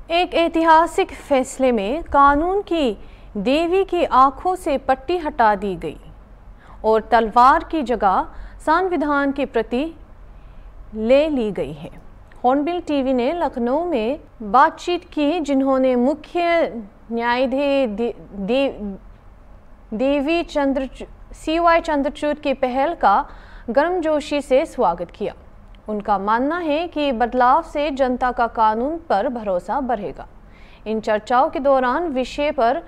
एक ऐतिहासिक फैसले में कानून की देवी की आंखों से पट्टी हटा दी गई और तलवार की जगह संविधान के प्रति ले ली गई है। हॉर्नबिल टीवी ने लखनऊ में बातचीत की, जिन्होंने मुख्य न्यायाधीश देवी CY चंद्रचूड़ की पहल का गर्मजोशी से स्वागत किया। उनका मानना है कि बदलाव से जनता का कानून पर भरोसा बढ़ेगा। इन चर्चाओं के दौरान विषय पर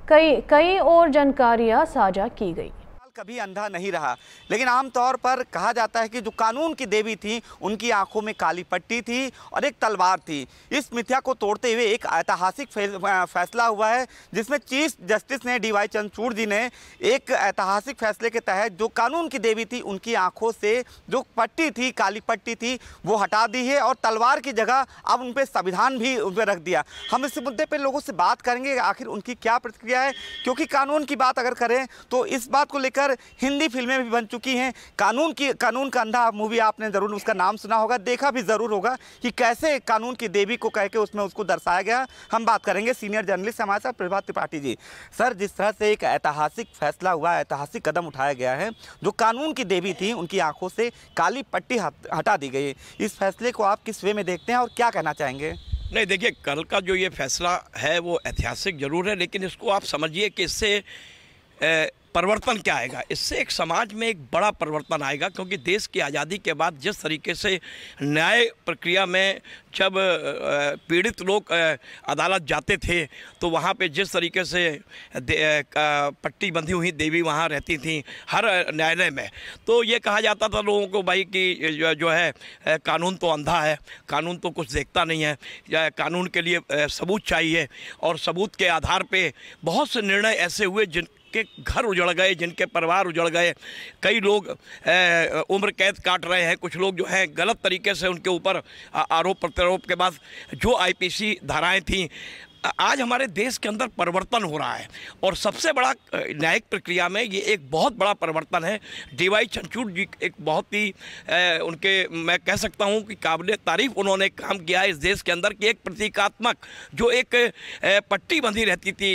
कई और जानकारियां साझा की गई। कभी अंधा नहीं रहा, लेकिन आमतौर पर कहा जाता है कि जो कानून की देवी थी उनकी आंखों में काली पट्टी थी और एक तलवार थी। इस मिथ्या को तोड़ते हुए एक ऐतिहासिक फैसला हुआ है, जिसमें चीफ जस्टिस ने DY चंद्रचूड़ जी ने एक ऐतिहासिक फैसले के तहत जो कानून की देवी थी उनकी आंखों से जो पट्टी थी, काली पट्टी थी, वो हटा दी है और तलवार की जगह अब उन पर संविधान भी उन पर रख दिया। हम इस मुद्दे पर लोगों से बात करेंगे आखिर उनकी क्या प्रतिक्रिया है, क्योंकि कानून की बात अगर करें तो इस बात को लेकर हिंदी फिल्में भी बन चुकी हैं। कानून का अंधा मूवी आपने जरूर उसका नाम सुना होगा, देखा भी जरूर होगा कि कैसे कानून की देवी को कह के उसमें उसको दर्शाया गया। हम बात करेंगे सीनियर जर्नलिस्ट हमारे साथ प्रभात त्रिपाठी जी। सर, जिस तरह से एक ऐतिहासिक फैसला हुआ, ऐतिहासिक कदम उठाया गया है, जो कानून की देवी थी उनकी आंखों से काली पट्टी हटा दी गई, इस फैसले को आप किस वे में देखते हैं और क्या कहना चाहेंगे? नहीं, देखिए, कल का जो ये फैसला है वो ऐतिहासिक जरूर है, लेकिन इसको आप समझिए कि इससे परिवर्तन क्या आएगा। इससे एक समाज में एक बड़ा परिवर्तन आएगा, क्योंकि देश की आज़ादी के बाद जिस तरीके से न्याय प्रक्रिया में जब पीड़ित लोग अदालत जाते थे तो वहाँ पे जिस तरीके से पट्टी बंधी हुई देवी वहाँ रहती थी हर न्यायालय में, तो ये कहा जाता था लोगों को भाई कि जो है कानून तो अंधा है, कानून तो कुछ देखता नहीं है, या कानून के लिए सबूत चाहिए। और सबूत के आधार पे बहुत से निर्णय ऐसे हुए जिनके घर उजड़ गए, जिनके परिवार उजड़ गए। कई लोग उम्र कैद काट रहे हैं, कुछ लोग जो हैं गलत तरीके से उनके ऊपर आरोप प्रत्यारोप के बाद जो IPC धाराएं थीं। आज हमारे देश के अंदर परिवर्तन हो रहा है और सबसे बड़ा न्यायिक प्रक्रिया में ये एक बहुत बड़ा परिवर्तन है। DY चंद्रचूड़ जी एक बहुत ही उनके मैं कह सकता हूँ कि काबिल तारीफ उन्होंने काम किया है इस देश के अंदर कि एक प्रतीकात्मक जो एक पट्टी बंधी रहती थी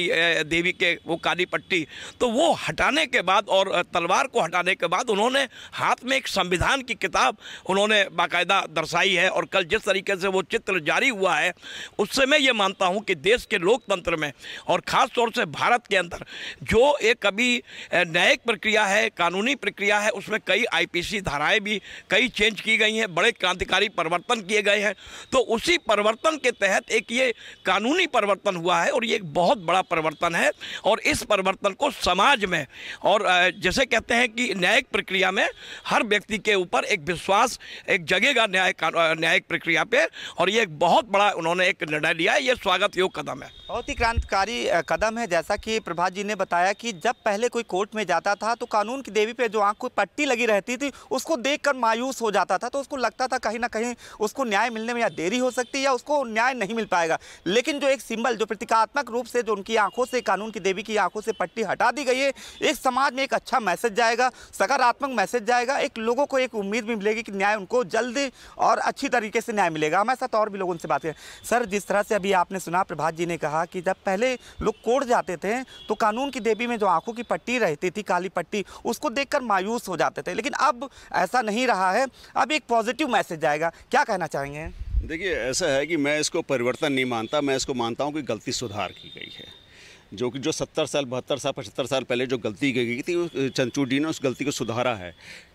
देवी के, वो काली पट्टी, तो वो हटाने के बाद और तलवार को हटाने के बाद उन्होंने हाथ में एक संविधान की किताब उन्होंने बाकायदा दर्शाई है। और कल जिस तरीके से वो चित्र जारी हुआ है उससे मैं ये मानता हूँ कि देश के लोकतंत्र में और ख़ास तौर से भारत के अंदर जो एक अभी न्यायिक प्रक्रिया है, कानूनी प्रक्रिया है, उसमें कई IPC धाराएं भी कई चेंज की गई हैं, बड़े क्रांतिकारी परिवर्तन किए गए हैं। तो उसी परिवर्तन के तहत एक ये कानूनी परिवर्तन हुआ है और ये एक बहुत बड़ा परिवर्तन है। और इस परिवर्तन को समाज में और जैसे कहते हैं कि न्यायिक प्रक्रिया में हर व्यक्ति के ऊपर एक विश्वास एक जगेगा न्यायिक प्रक्रिया पे, और ये एक बहुत बड़ा उन्होंने एक निर्णय लिया है। ये स्वागत योग कदम है, बहुत ही क्रांतिकारी कदम है। जैसा कि प्रभात जी ने बताया कि जब पहले कोई कोर्ट में जाता था तो कानून की देवी पे जो आंख को पट्टी लगी रहती थी उसको देखकर मायूस हो जाता था, तो उसको लगता था कहीं ना कहीं उसको न्याय मिलने में या देरी हो सकती है या उसको न्याय नहीं मिल पाएगा। लेकिन जो एक सिंबल, जो प्रतीकात्मक रूप से जो उनकी आंखों से, कानून की देवी की आंखों से पट्टी हटा दी गई है, एक समाज में एक अच्छा मैसेज जाएगा, सकारात्मक मैसेज जाएगा। एक लोगों को एक उम्मीद भी मिलेगी कि न्याय उनको जल्दी और अच्छी तरीके से न्याय मिलेगा। हमारे साथ और भी लोगों से बात करें। सर, जिस तरह से अभी आपने सुना, प्रभात जी ने कहा कि जब पहले लोग कोर्ट जाते थे तो कानून की देवी में जो आंखों की पट्टी रहती थी, काली पट्टी, उसको देखकर मायूस हो जाते थे, लेकिन अब ऐसा नहीं रहा है। अब एक पॉजिटिव मैसेज आएगा, क्या कहना चाहेंगे? देखिए, ऐसा है कि मैं इसको परिवर्तन नहीं मानता, मैं इसको मानता हूँ कि गलती सुधार की गई है। जो 70 साल, 72 साल, 75 साल पहले जो गलती की गई थी, चंद्रचूड़ जी ने उस गलती को सुधारा है।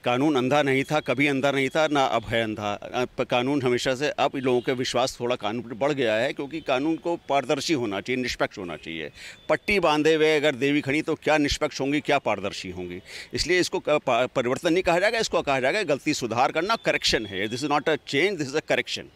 कानून अंधा नहीं था, कभी अंधा नहीं था, ना अब है अंधा। कानून हमेशा से, अब लोगों का विश्वास थोड़ा कानून पर बढ़ गया है, क्योंकि कानून को पारदर्शी होना चाहिए, निष्पक्ष होना चाहिए। पट्टी बांधे हुए अगर देवी खड़ी तो क्या निष्पक्ष होंगी, क्या पारदर्शी होंगी? इसलिए इसको परिवर्तन नहीं कहा जाएगा, इसको कहा जाएगा गलती सुधार करना, करेक्शन है। This is not a change, this is a correction.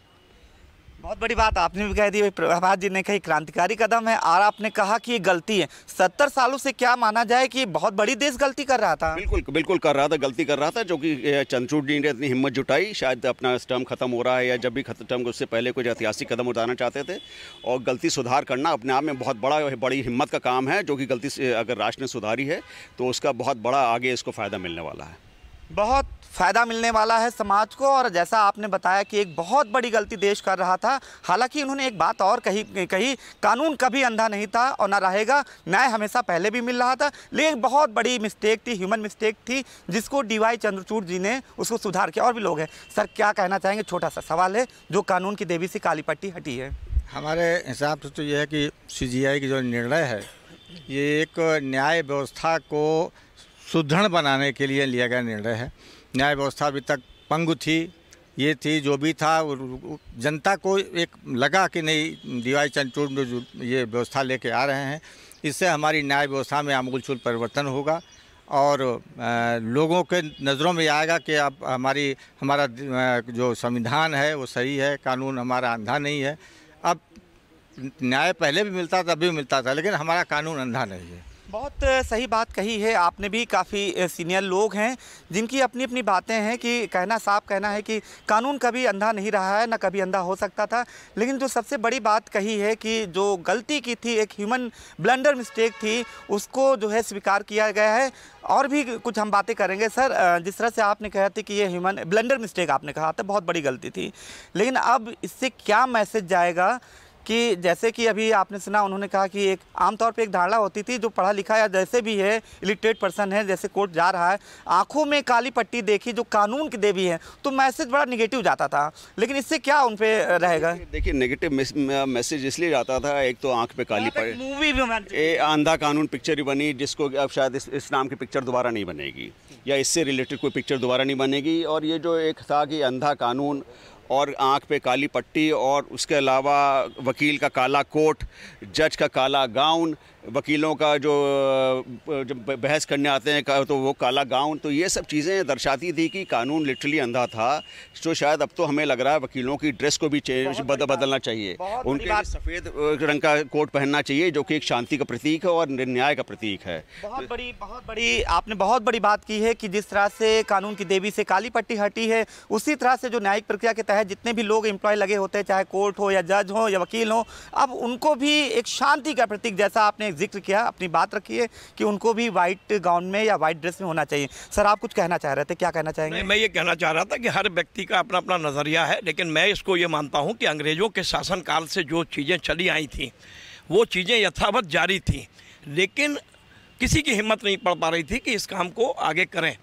बहुत बड़ी बात आपने भी कह दी, प्रभात जी ने कही क्रांतिकारी कदम है, और आपने कहा कि ये गलती है। 70 सालों से क्या माना जाए कि बहुत बड़ी देश गलती कर रहा था? बिल्कुल कर रहा था, गलती कर रहा था, जो कि चंद्रचूड़ जी ने इतनी हिम्मत जुटाई, शायद अपना टर्म खत्म हो रहा है या जब भी टर्म उससे पहले कुछ ऐतिहासिक कदम उठाना चाहते थे। और गलती सुधार करना अपने आप में बहुत बड़ी हिम्मत का काम है, जो कि गलती से अगर राष्ट्र ने सुधारी है तो उसका बहुत बड़ा आगे इसको फ़ायदा मिलने वाला है। बहुत फ़ायदा मिलने वाला है समाज को। और जैसा आपने बताया कि एक बहुत बड़ी गलती देश कर रहा था, हालांकि उन्होंने एक बात और कही कानून कभी अंधा नहीं था और ना रहेगा, न्याय हमेशा पहले भी मिल रहा था, लेकिन बहुत बड़ी मिस्टेक थी, ह्यूमन मिस्टेक थी, जिसको डीवाई चंद्रचूड़ जी ने उसको सुधार किया। और भी लोग हैं सर, क्या कहना चाहेंगे? छोटा सा सवाल है, जो कानून की देवी से काली पट्टी हटी है। हमारे हिसाब से तो यह है कि CGI की जो निर्णय है ये एक न्याय व्यवस्था को सुदृढ़ बनाने के लिए लिया गया निर्णय है। न्याय व्यवस्था अभी तक पंगु थी, ये थी जो भी था, जनता को एक लगा कि नहीं डीवाई चंद्रचूड़ जो ये व्यवस्था लेके आ रहे हैं, इससे हमारी न्याय व्यवस्था में आमूलचूल परिवर्तन होगा और लोगों के नज़रों में आएगा कि अब हमारा जो संविधान है वो सही है, कानून हमारा अंधा नहीं है। अब न्याय पहले भी मिलता था, अभी भी मिलता था, लेकिन हमारा कानून अंधा नहीं है। बहुत सही बात कही है आपने भी। काफ़ी सीनियर लोग हैं जिनकी अपनी अपनी बातें हैं कि साफ कहना है कि कानून कभी अंधा नहीं रहा है, ना कभी अंधा हो सकता था। लेकिन जो सबसे बड़ी बात कही है कि जो गलती की थी, एक ह्यूमन ब्लंडर मिस्टेक थी, उसको जो है स्वीकार किया गया है। और भी कुछ हम बातें करेंगे। सर, जिस तरह से आपने कहा था कि ये ह्यूमन ब्लंडर मिस्टेक आपने कहा था, बहुत बड़ी गलती थी, लेकिन अब इससे क्या मैसेज जाएगा कि जैसे कि अभी आपने सुना, उन्होंने कहा कि एक आमतौर पे एक धारणा होती थी, जो पढ़ा लिखा या जैसे भी है, इलिटरेट पर्सन है, जैसे कोर्ट जा रहा है, आंखों में काली पट्टी देखी जो कानून की देवी है, तो मैसेज बड़ा निगेटिव जाता था। लेकिन इससे क्या उन पे रहेगा? देखिए, नेगेटिव मैसेज इसलिए जाता था, एक तो आंख पे काली पट्टी, मूवी भी आंधा कानून पिक्चर ही बनी, जिसको अब शायद इस नाम की पिक्चर दोबारा नहीं बनेगी, या इससे रिलेटेड कोई पिक्चर दोबारा नहीं बनेगी। और ये जो एक था कि अंधा कानून और आंख पे काली पट्टी, और उसके अलावा वकील का काला कोट, जज का काला गाउन, वकीलों का जो बहस करने आते हैं तो वो काला गाउन, तो ये सब चीज़ें दर्शाती थी कि कानून लिटरली अंधा था। तो शायद अब तो हमें लग रहा है वकीलों की ड्रेस को भी बदलना चाहिए, उनके सफ़ेद रंग का कोट पहनना चाहिए, जो कि एक शांति का प्रतीक है और न्याय का प्रतीक है। बहुत बड़ी आपने बहुत बड़ी बात की है कि जिस तरह से कानून की देवी से काली पट्टी हटी है, उसी तरह से जो न्यायिक प्रक्रिया के तहत जितने भी लोग एम्प्लॉय लगे होते हैं, चाहे कोर्ट हो या जज हो या वकील हो, अब उनको भी एक शांति का प्रतीक, जैसा आपने जिक्र किया, अपनी बात रखी है कि उनको भी वाइट गाउन में या वाइट ड्रेस में होना चाहिए। सर, आप कुछ कहना चाह रहे थे, क्या कहना चाहेंगे? मैं ये कहना चाह रहा था कि हर व्यक्ति का अपना अपना नज़रिया है, लेकिन मैं इसको ये मानता हूँ कि अंग्रेज़ों के शासनकाल से जो चीज़ें चली आई थी वो चीज़ें यथावत जारी थी, लेकिन किसी की हिम्मत नहीं पड़ पा रही थी कि इस काम को आगे करें।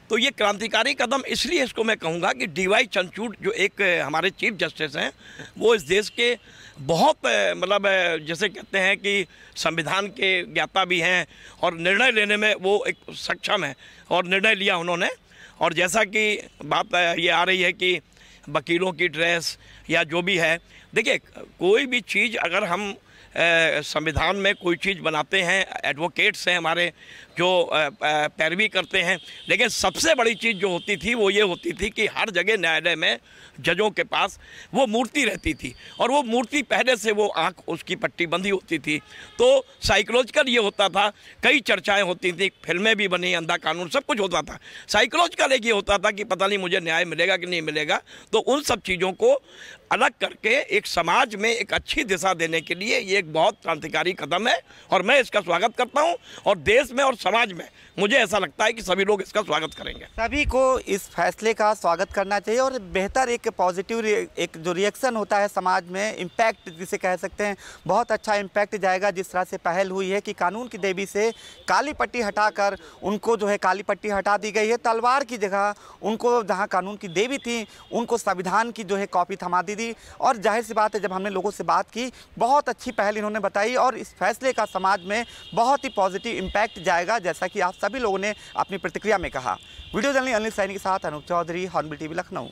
तो ये क्रांतिकारी कदम इसलिए इसको मैं कहूँगा कि डीवाई चंद्रचूड़ जो एक हमारे चीफ जस्टिस हैं, वो इस देश के बहुत मतलब जैसे कहते हैं कि संविधान के ज्ञाता भी हैं और निर्णय लेने में वो एक सक्षम है और निर्णय लिया उन्होंने। और जैसा कि बात ये आ रही है कि वकीलों की ड्रेस या जो भी है, देखिए कोई भी चीज़ अगर हम संविधान में कोई चीज़ बनाते हैं, एडवोकेट्स हैं हमारे जो पैरवी करते हैं, लेकिन सबसे बड़ी चीज़ जो होती थी वो ये होती थी कि हर जगह न्यायालय में जजों के पास वो मूर्ति रहती थी, और वो मूर्ति पहले से वो आँख उसकी पट्टी बंधी होती थी। तो साइकोलॉजिकल ये होता था, कई चर्चाएं होती थी, फिल्में भी बनी, अंधा कानून, सब कुछ होता था। साइकोलॉजिकल एक ये होता था कि पता नहीं मुझे न्याय मिलेगा कि नहीं मिलेगा। तो उन सब चीज़ों को अलग करके एक समाज में एक अच्छी दिशा देने के लिए ये एक बहुत क्रांतिकारी कदम है, और मैं इसका स्वागत करता हूँ। और देश में और समाज में मुझे ऐसा लगता है कि सभी लोग इसका स्वागत करेंगे। सभी को इस फैसले का स्वागत करना चाहिए, और बेहतर एक पॉजिटिव एक जो रिएक्शन होता है समाज में, इम्पैक्ट जिसे कह सकते हैं, बहुत अच्छा इम्पैक्ट जाएगा। जिस तरह से पहल हुई है कि कानून की देवी से काली पट्टी हटाकर उनको जो है काली पट्टी हटा दी गई है, तलवार की जगह उनको जहाँ कानून की देवी थी उनको संविधान की जो है कॉपी थमा दी। और जाहिर सी बात है, जब हमने लोगों से बात की, बहुत अच्छी पहल इन्होंने बताई, और इस फैसले का समाज में बहुत ही पॉजिटिव इम्पैक्ट जाएगा, जैसा कि आप सभी लोगों ने अपनी प्रतिक्रिया में कहा। वीडियो जर्नलिस्ट अनिल सैनी के साथ अनूप चौधरी, हॉर्नबिल टीवी, लखनऊ।